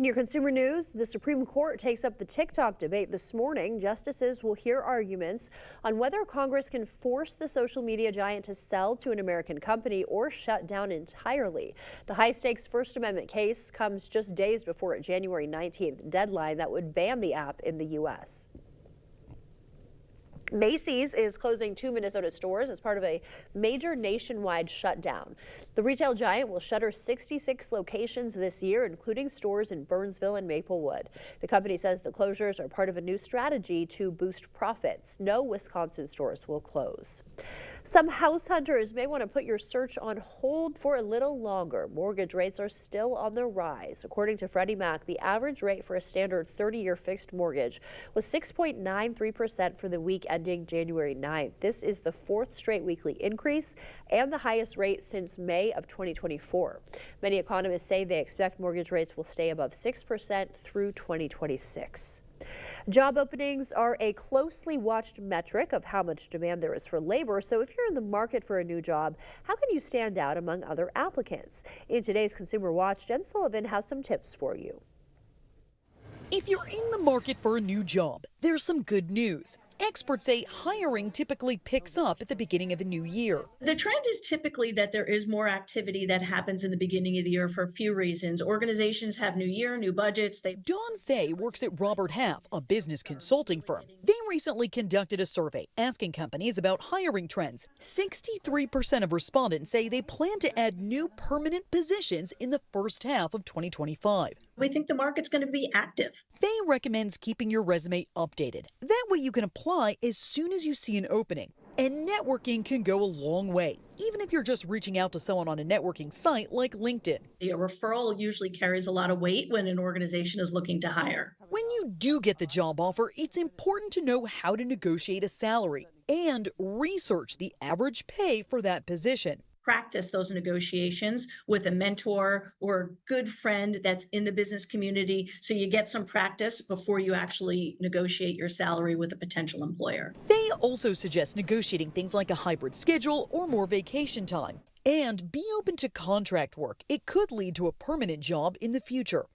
In your consumer news, the Supreme Court takes up the TikTok debate this morning. Justices will hear arguments on whether Congress can force the social media giant to sell to an American company or shut down entirely. The high-stakes First Amendment case comes just days before a January 19th deadline that would ban the app in the U.S. Macy's is closing 2 Minnesota stores as part of a major nationwide shutdown. The retail giant will shutter 66 locations this year, including stores in Burnsville and Maplewood. The company says the closures are part of a new strategy to boost profits. No Wisconsin stores will close. Some house hunters may want to put your search on hold for a little longer. Mortgage rates are still on the rise. According to Freddie Mac, the average rate for a standard 30-year fixed mortgage was 6.93% for the week ending January 9th. This is the fourth straight weekly increase and the highest rate since May of 2024. Many economists say they expect mortgage rates will stay above 6% through 2026. Job openings are a closely watched metric of how much demand there is for labor. So if you're in the market for a new job, how can you stand out among other applicants? In today's Consumer Watch, Jen Sullivan has some tips for you. If you're in the market for a new job, there's some good news. Experts say hiring typically picks up at the beginning of a new year. The trend is typically that there is more activity that happens in the beginning of the year for a few reasons. Organizations have new year, new budgets. Dawn Fay works at Robert Half, a business consulting firm. They recently conducted a survey asking companies about hiring trends. 63% of respondents say they plan to add new permanent positions in the first half of 2025. We think the market's going to be active. Fay recommends keeping your resume updated. That way you can apply as soon as you see an opening. And networking can go a long way, even if you're just reaching out to someone on a networking site like LinkedIn. A referral usually carries a lot of weight when an organization is looking to hire. When you do get the job offer, it's important to know how to negotiate a salary and research the average pay for that position. Practice those negotiations with a mentor or a good friend that's in the business community so you get some practice before you actually negotiate your salary with a potential employer. They also suggest negotiating things like a hybrid schedule or more vacation time. And be open to contract work. It could lead to a permanent job in the future.